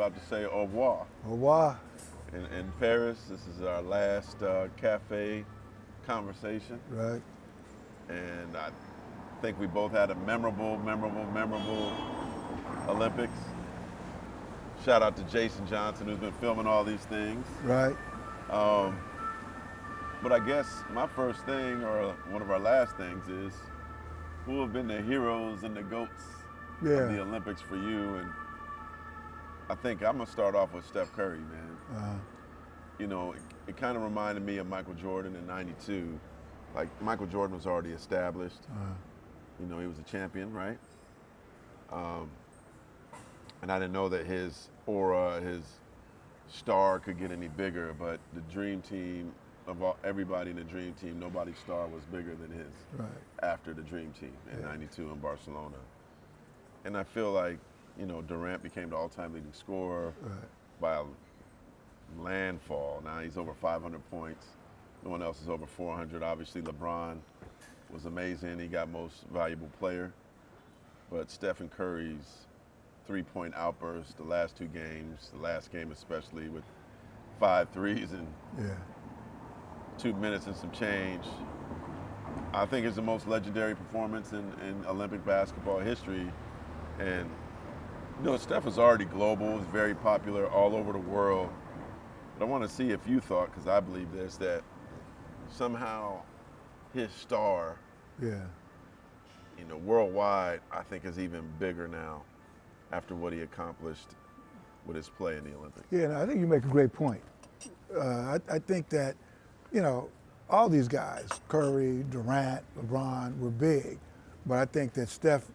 about to say au revoir. Au revoir. In Paris, this is our last cafe conversation. Right. And I think we both had a memorable Olympics. Shout out to Jason Johnson, who's been filming all these things. Right. But I guess my first thing, or one of our last things, is who have been the heroes and the GOATs of the Olympics for you? And I think I'm gonna start off with Steph Curry, man. You know, it kind of reminded me of Michael Jordan in '92. Like, Michael Jordan was already established. You know, he was a champion, right? And I didn't know that his aura, his star could get any bigger, but the dream team, everybody in the dream team, nobody's star was bigger than his after the dream team in '92 in Barcelona. And I feel like, you know, Durant became the all-time leading scorer by a landfall. Now he's over 500 points. No one else is over 400. Obviously, LeBron was amazing. He got most valuable player. But Stephen Curry's three-point outburst the last two games, the last game especially, with 5 threes in 2 minutes and some change, I think is the most legendary performance in Olympic basketball history. And, you know, Steph is already global, is very popular all over the world. But I want to see if you thought, because I believe this, that somehow his star, you know, worldwide, I think is even bigger now after what he accomplished with his play in the Olympics. Yeah, no, I think you make a great point. I think that, you know, all these guys, Curry, Durant, LeBron, were big, but I think that Steph,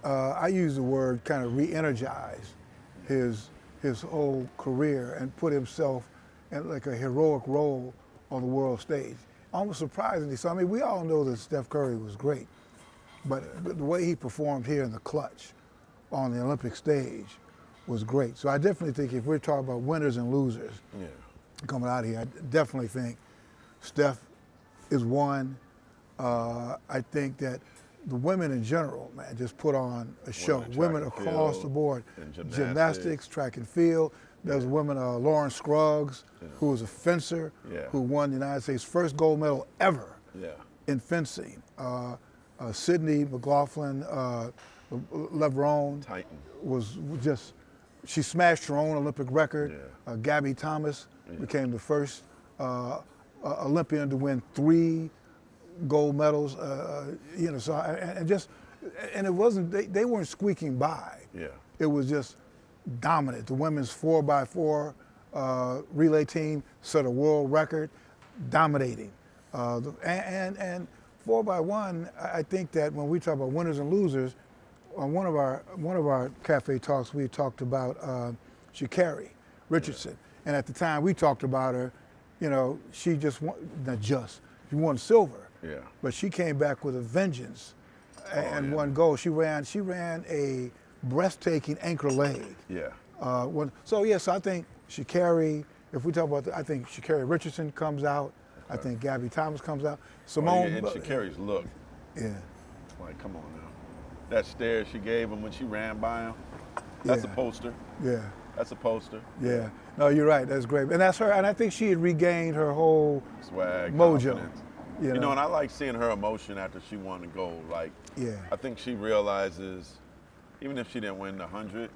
I use the word kind of re-energized his whole career and put himself in like a heroic role on the world stage. Almost surprisingly so. I mean, we all know that Steph Curry was great, but the way he performed here in the clutch on the Olympic stage was great. So I definitely think if we're talking about winners and losers coming out of here, I definitely think Steph is one. I think that the women in general, man, just put on a show. Women across the board. Gymnastics, track and field. There's women, Lauren Scruggs, who was a fencer, who won the United States' first gold medal ever in fencing. Sydney McLaughlin-Levrone was just, she smashed her own Olympic record. Gabby Thomas became the first Olympian to win 3 gold medals, you know, so, and it wasn't, they weren't squeaking by. It was just dominant. The women's 4x4 relay team set a world record, dominating. And 4x1, I think that when we talk about winners and losers, on one of our cafe talks, we talked about Sha'Carri, Richardson. And at the time we talked about her, you know, she just won, she won silver. But she came back with a vengeance and won gold. She ran a breathtaking anchor leg. So I think Sha'Carri, if we talk about I think Sha'Carri Richardson comes out. I think Gabby Thomas comes out. Simone. And Sha'Carri's look. Like, come on now. That stare she gave him when she ran by him, that's a poster. That's a poster. No, you're right. That's great. And that's her. And I think she had regained her whole swag, mojo. Confidence. You know, and I like seeing her emotion after she won the gold. Like, I think she realizes, even if she didn't win the 100,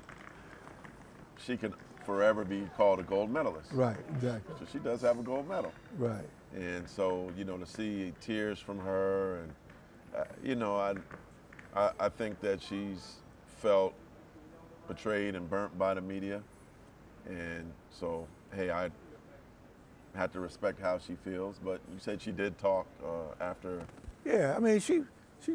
she can forever be called a gold medalist. Right, exactly. So she does have a gold medal. Right. And so, you know, to see tears from her, and you know, I think that she's felt betrayed and burnt by the media, and so, hey, I had to respect how she feels, but you said she did talk after. I mean, she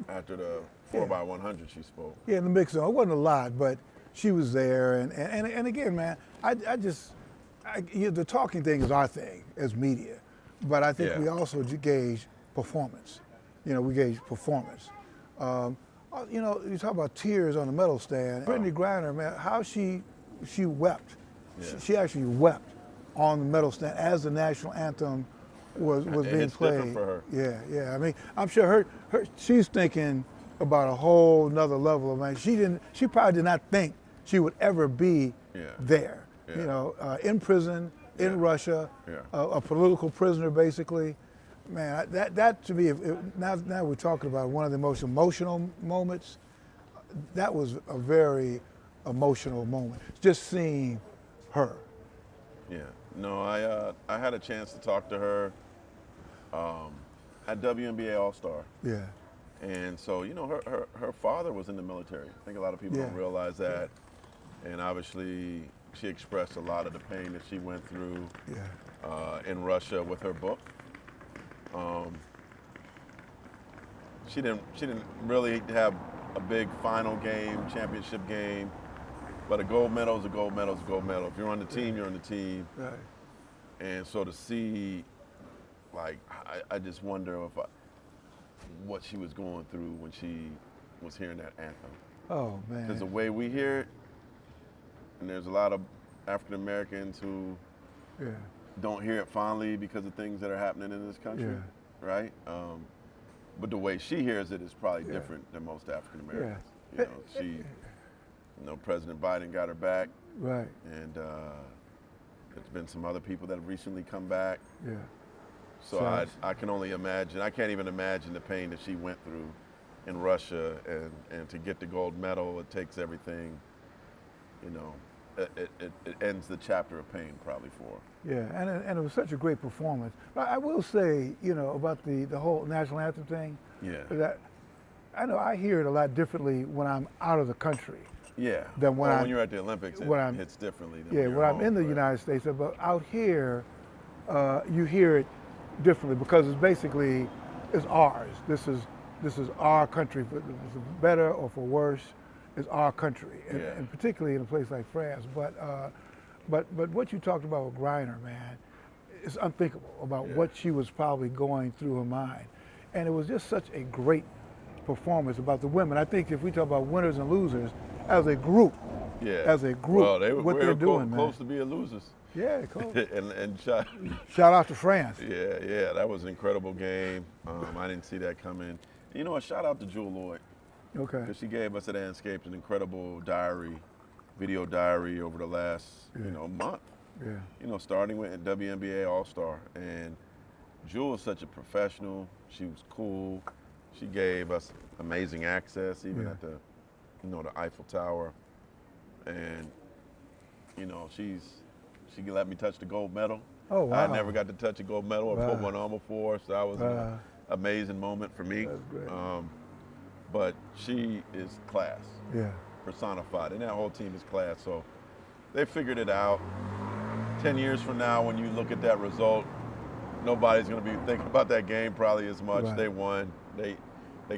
after the 4x100 she spoke. In the mix zone. It wasn't a lot, but she was there, and again, man, the talking thing is our thing as media, but I think we also gauge performance. You know, we gauge performance. You know, you talk about tears on the medal stand. Brittney Griner, man, how she wept. She actually wept on the medal stand as the national anthem was being played. Different for her. I mean, I'm sure she's thinking about a whole nother level of, man. She probably did not think she would ever be there. Yeah. You know, in prison, in Russia, Yeah. a political prisoner, basically. Man, that to me, now we're talking about one of the most emotional moments. That was a very emotional moment, just seeing her. Yeah. No, I had a chance to talk to her at WNBA All-Star. Yeah. And so, you know, her father was in the military. I think a lot of people don't realize that. And obviously, she expressed a lot of the pain that she went through in Russia with her book. She didn't really have a big final game, championship game, but a gold medal is a gold medal is a gold medal. If you're on the team, you're on the team. Right. And so to see, like, I just wonder what she was going through when she was hearing that anthem. Oh, man. Because the way we hear it, and there's a lot of African Americans who don't hear it fondly because of things that are happening in this country, right? But the way she hears it is probably different than most African Americans. You know, President Biden got her back, right? And there's been some other people that have recently come back. Yeah. So I can only imagine. I can't even imagine the pain that she went through in Russia, and to get the gold medal, it takes everything. You know, it ends the chapter of pain probably for her. Yeah, and it was such a great performance. But I will say, you know, about the whole national anthem thing. Yeah. That I know I hear it a lot differently when I'm out of the country. Yeah. Than when you're at the Olympics, it hits differently. Than when I'm in the United States, but out here, you hear it differently because it's ours. This is our country. For better or for worse, it's our country, and particularly in a place like France. But what you talked about with Griner, man, it's unthinkable about what she was probably going through her mind, and it was just such a great performance about the women. I think if we talk about winners and losers, as a group, well, what they're doing, close to being losers. Yeah, close. and shout out to France. Yeah, that was an incredible game. I didn't see that coming. You know, a shout out to Jewel Lloyd. Okay. Because she gave us at Andscape an incredible video diary over the last month. Yeah. You know, starting with WNBA All-Star, and Jewel is such a professional. She was cool. She gave us amazing access, even at the Eiffel Tower, and she let me touch the gold medal. Oh, wow. I never got to touch a gold medal or put one on before, so that was an amazing moment for me. That's great. But she is class, personified, and that whole team is class. So they figured it out. 10 years from now, when you look at that result, nobody's going to be thinking about that game probably as much. Right. They won. They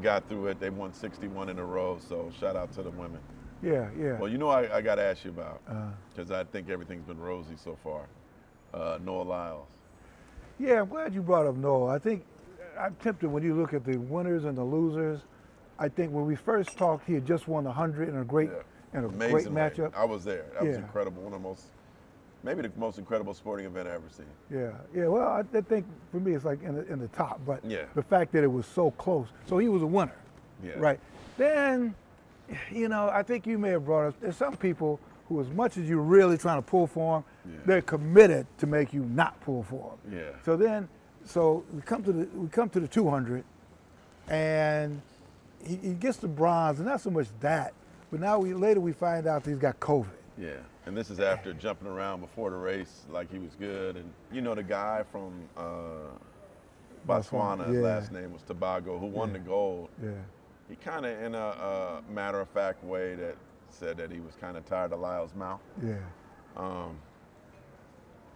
got through it. They won 61 in a row. So shout out to the women. Yeah. Well, I got to ask you about, because I think everything's been rosy so far. Noah Lyles. Yeah, I'm glad you brought up Noah. I think I'm tempted when you look at the winners and the losers. I think when we first talked, he had just won 100 in a great great matchup. I was there. That was incredible. One of the maybe the most incredible sporting event I've ever seen. Yeah. Well, I think for me it's like in the top, but the fact that it was so close. So he was a winner. Yeah. Right. Then, I think you may have brought up. There's some people who, as much as you're really trying to pull for them, they're committed to make you not pull for them. Yeah. So we come to the 200, and he gets the bronze, and not so much that, but now later we find out that he's got COVID. Yeah, and this is after jumping around before the race like he was good. And the guy from Botswana, his last name was Tobago, who won the gold. Yeah. He kind of, in a matter-of-fact way, that said that he was kind of tired of Lyles' mouth. Yeah.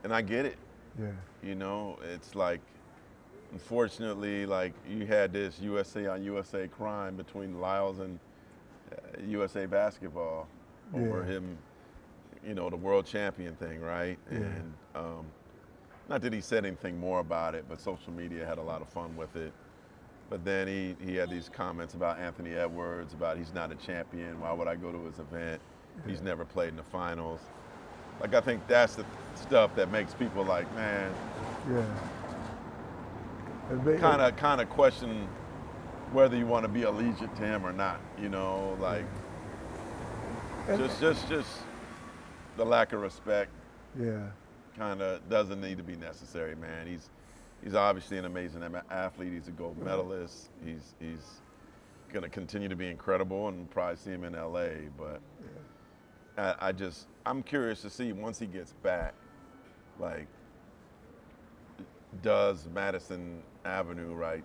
And I get it. Yeah. It's like, unfortunately, like you had this USA on USA crime between Lyles and USA Basketball over him, the world champion thing, right? Yeah. And not that he said anything more about it, but social media had a lot of fun with it. But then he had these comments about Anthony Edwards, about he's not a champion, why would I go to his event? He's never played in the finals. Like, I think that's the stuff that makes people like, man, kind of question whether you want to be allegiant to him or not, like. Just the lack of respect. Yeah. Kind of doesn't need to be necessary, man. He's obviously an amazing athlete. He's a gold medalist. He's going to continue to be incredible, and probably see him in LA. But I'm curious to see once he gets back, like, does Madison Avenue, right?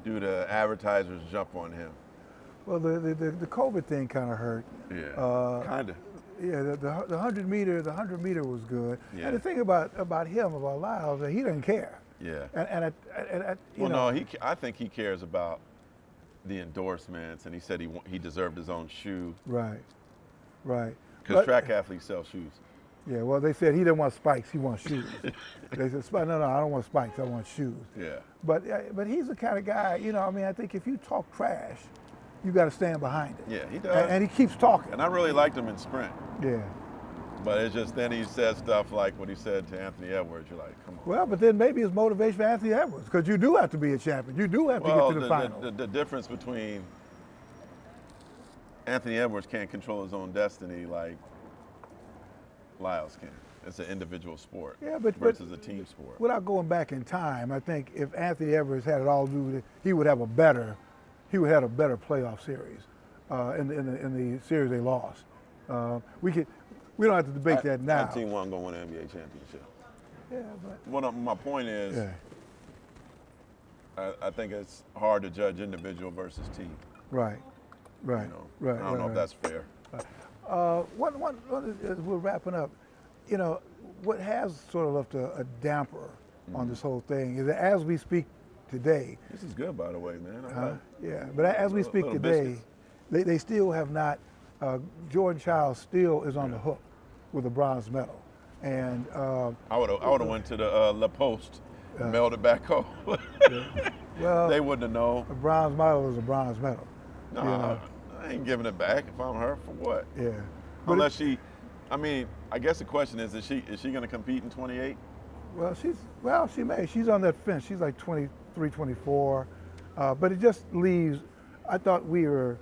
Do the advertisers jump on him? Well, the COVID thing kind of hurt. Yeah, kind of. Yeah, the 100 meter was good. Yeah. And the thing about him, about Lyles, that he doesn't care. Yeah. I think he cares about the endorsements, and he said he deserved his own shoe. Right. Because track athletes sell shoes. Yeah, well, they said he didn't want spikes, he wants shoes. They said, no, I don't want spikes, I want shoes. Yeah. But he's the kind of guy, I think if you talk trash, you got to stand behind it. Yeah, he does. And he keeps talking. And I really liked him in sprint. Yeah. But it's just then he says stuff like what he said to Anthony Edwards. You're like, come on. Well, but then maybe it's motivation for Anthony Edwards, because you do have to be a champion. You do have to get to the final. The difference between Anthony Edwards can't control his own destiny like Lyles can. It's an individual sport versus a team sport. Without going back in time, I think if Anthony Edwards had it all to do with it, he would have a better playoff series in the series they lost. We don't have to debate that now. That team wasn't going to win an NBA championship. Yeah, but my point is, I think it's hard to judge individual versus team. Right. I don't know if that's fair. As we're wrapping up, what has sort of left a damper on this whole thing is that as we speak today. This is good, by the way, man. But as we speak today, they still have not. Jordan Chiles still is on the hook with a bronze medal, and I would have went to the La Poste and mailed it back home. Well, they wouldn't have known. A bronze medal is a bronze medal. No, I ain't giving it back if I'm her. For what? Yeah. Unless I guess the question is she going to compete in 28? Well, she may. She's on that fence. She's like 23, 24. But it just leaves, I thought we were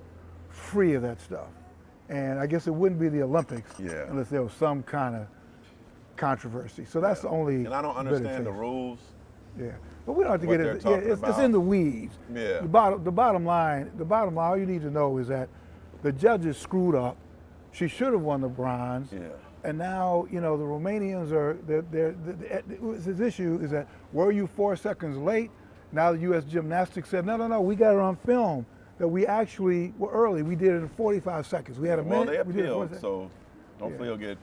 free of that stuff. And I guess it wouldn't be the Olympics unless there was some kind of controversy. So that's the only. And I don't understand the rules. Yeah. But we don't have to get into it. It's in the weeds. Yeah. The bottom line, all you need to know is that the judges screwed up. She should have won the bronze. Yeah. And now, the Romanians his issue is that were you 4 seconds late? Now the U.S. Gymnastics said, no, we got it on film that we actually were early. We did it in 45 seconds. We had a minute. Well, they appealed, so hopefully it'll get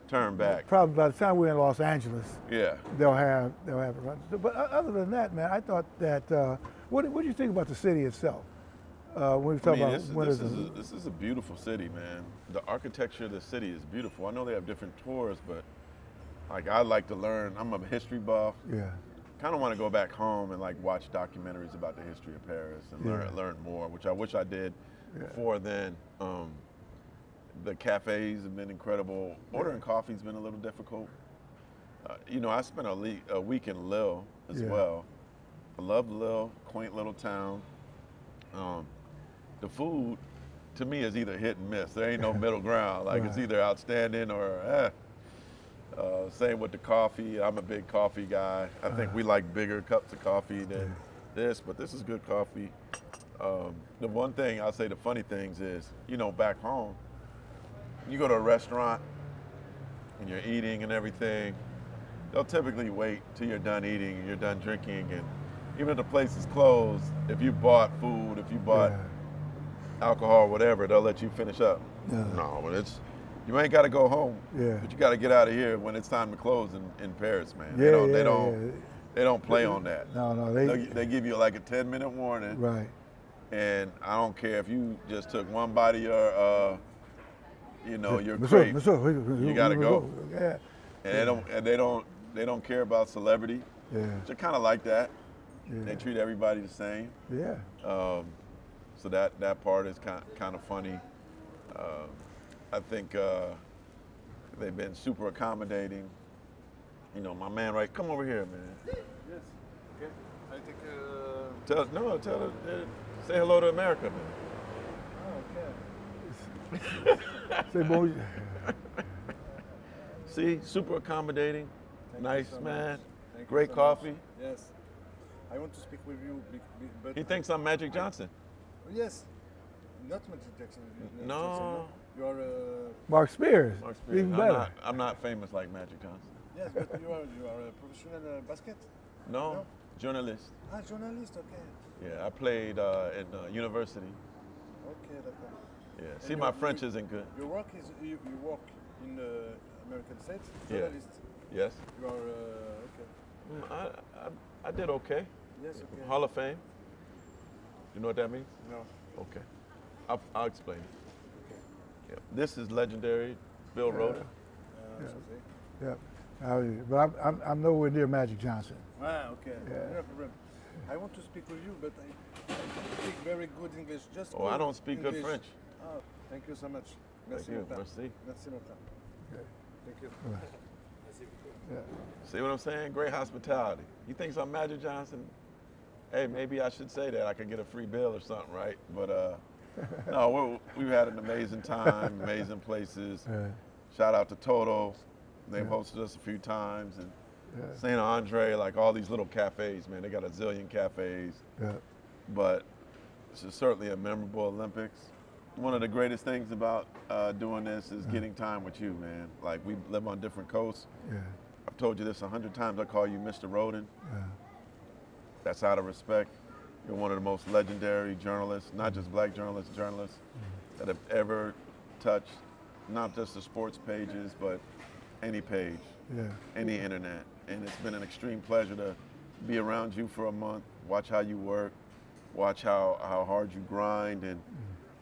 turned back. Probably by the time we're in Los Angeles, they'll have it run. But other than that, man, I thought that. What do you think about the city itself? When we talk about this is a beautiful city, man. The architecture of the city is beautiful. I know they have different tours, but I like to learn. I'm a history buff. Yeah. Kind of want to go back home and watch documentaries about the history of Paris and learn more, which I wish I did before then. The cafes have been incredible. Ordering coffee's been a little difficult. I spent a week in Lille as well. I love Lille, quaint little town. The food, to me, is either hit and miss. There ain't no middle ground. It's either outstanding or same with the coffee. I'm a big coffee guy. I think we like bigger cups of coffee than this, but this is good coffee. The one thing I'll say, the funny things is, back home, you go to a restaurant and you're eating and everything, they'll typically wait till you're done eating and you're done drinking, and even if the place is closed, if you bought food, if you bought alcohol or whatever, they'll let you finish up. No, but you ain't got to go home. But you got to get out of here when it's time to close in Paris, man. They don't play on that. No, they give you a 10-minute warning. Right. And I don't care if you just took one bite of your crepe. You got to go. Yeah. And they don't care about celebrity. Yeah. They're kind of like that. Yeah. They treat everybody the same. Yeah. So that part is kind of funny. I think they've been super accommodating. My man, right? Come over here, man. Yes. Okay. I think. Tell her. Say hello to America, man. Oh, okay. Say bonjour. See, super accommodating, Thank nice you so man, much. Thank you great so coffee. much. Yes. I want to speak with you, but He thinks I'm Magic Johnson. yes, not Magic Jackson. No. You are. Mark Spears. Mark Spears. Even better. I'm not famous like Magic Johnson. Yes, but you are a professional basket. No, No? journalist. Ah, journalist. Okay. Yeah, I played in university. Okay, d'accord. Yeah, And see, you- my French isn't good. Your work is you work in the American States. Yeah. Journalist. Yes. You are okay. I did okay. Yes. Okay. Hall of Fame. You know what that means? No. Okay. I'll explain it. Okay. Yeah. This is legendary Bill Rhoden. Yeah. Yeah. But I'm nowhere near Magic Johnson. Ah, okay. Yeah. No problem. I want to speak with you, but I speak very good English. Just Oh, I good don't speak good English. French. Oh, thank you so much. Thank you. beaucoup. Merci. Merci beaucoup. Thank you. Yeah. See what I'm saying? Great hospitality. He thinks I'm Magic Johnson. Hey, maybe I should say that. I could get a free bill or something, right? But no, we've had an amazing time, amazing places. Yeah. Shout out to Toto. They've hosted us a few times. And St. Andre, like all these little cafes, man. They got a zillion cafes. Yeah. But this is certainly a memorable Olympics. One of the greatest things about doing this is getting time with you, man. Like, we live on different coasts. Yeah. I've told you this 100 times. I call you Mr. Rhoden. Yeah. That's out of respect. You're one of the most legendary journalists, not just black journalists, that have ever touched not just the sports pages, but any page, Yeah. any internet. And it's been an extreme pleasure to be around you for a month, watch how you work, watch how hard you grind, and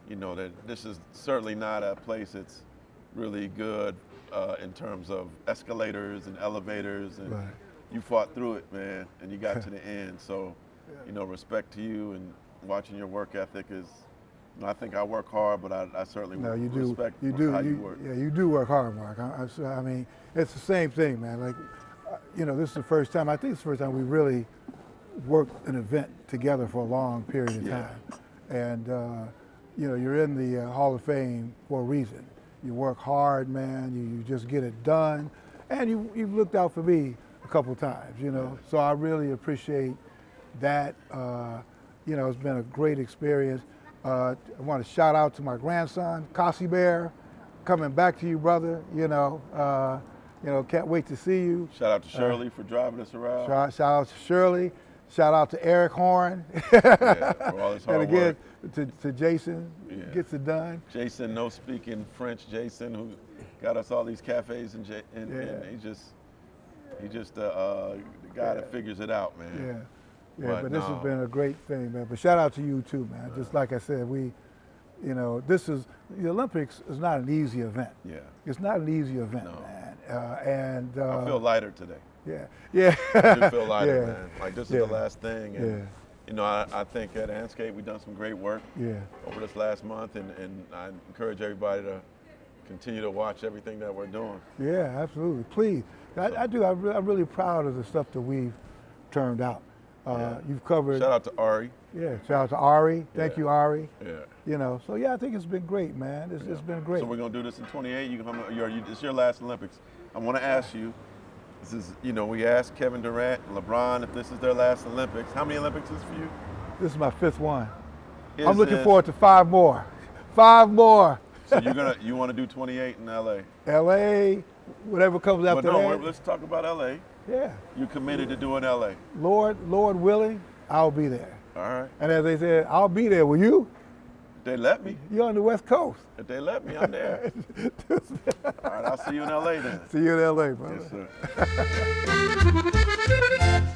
you know that this is certainly not a place that's really good in terms of escalators and elevators, and Right. you fought through it, man, and you got to the end. So, you know, respect to you, and watching your work ethic is, you know, I think I work hard, but I certainly No, you do. respect You do. how you You, work. yeah, you do work hard, Mark. I mean, it's the same thing, man. Like, you know, this is the first time. I think it's the first time we really worked an event together for a long period of Yeah. time. And you know, you're in the Hall of Fame for a reason. You work hard, man. You just get it done, and you've looked out for me a couple times. You know, so I really appreciate that. You know, it's been a great experience. I want to shout out to my grandson, Kasi Bear, coming back to you, brother. You know, can't wait to see you. Shout out to Shirley for driving us around. Shout out to Shirley. Shout out to Eric Horn. Yeah, for all his hard And again, work. to Jason, Yeah. gets it done. Jason, no speaking French. Jason, who got us all these cafes, and Yeah. he just the guy that figures it out, man. Yeah, But but this no. has been a great thing, man. But shout out to you too, man. Just like I said, you know, the Olympics is not an easy event. Yeah. It's not an easy event, No. man. I feel lighter today. yeah. I do feel lighter, Yeah. man. Like, this is Yeah. the last thing. And, Yeah. you know, I think at Andscape we've done some great work Yeah. over this last month, and I encourage everybody to continue to watch everything that we're doing. Yeah, absolutely. Please. I do. I'm really proud of the stuff that we've turned out. Yeah. You've covered. Shout out to Ari. Yeah, shout out to Ari. Thank Yeah. you, Ari. Yeah. You know, so yeah, I think it's been great, man. It's been great. So we're gonna do this in 28. It's your last Olympics. I want to ask you. This is, you know, we asked Kevin Durant, LeBron, if this is their last Olympics. How many Olympics is for you? This is my 5th one. Is I'm looking this- forward to 5 more. 5 more. So you want to do 28 in LA? LA, whatever comes But after no, that. let's talk about LA. Yeah. You committed to doing LA. Lord willing, I'll be there. All right. And as they said, I'll be there. Will you? They let me. You're on the West Coast. If they let me, I'm there. All right, I'll see you in LA then. See you in LA, brother. Yes, sir.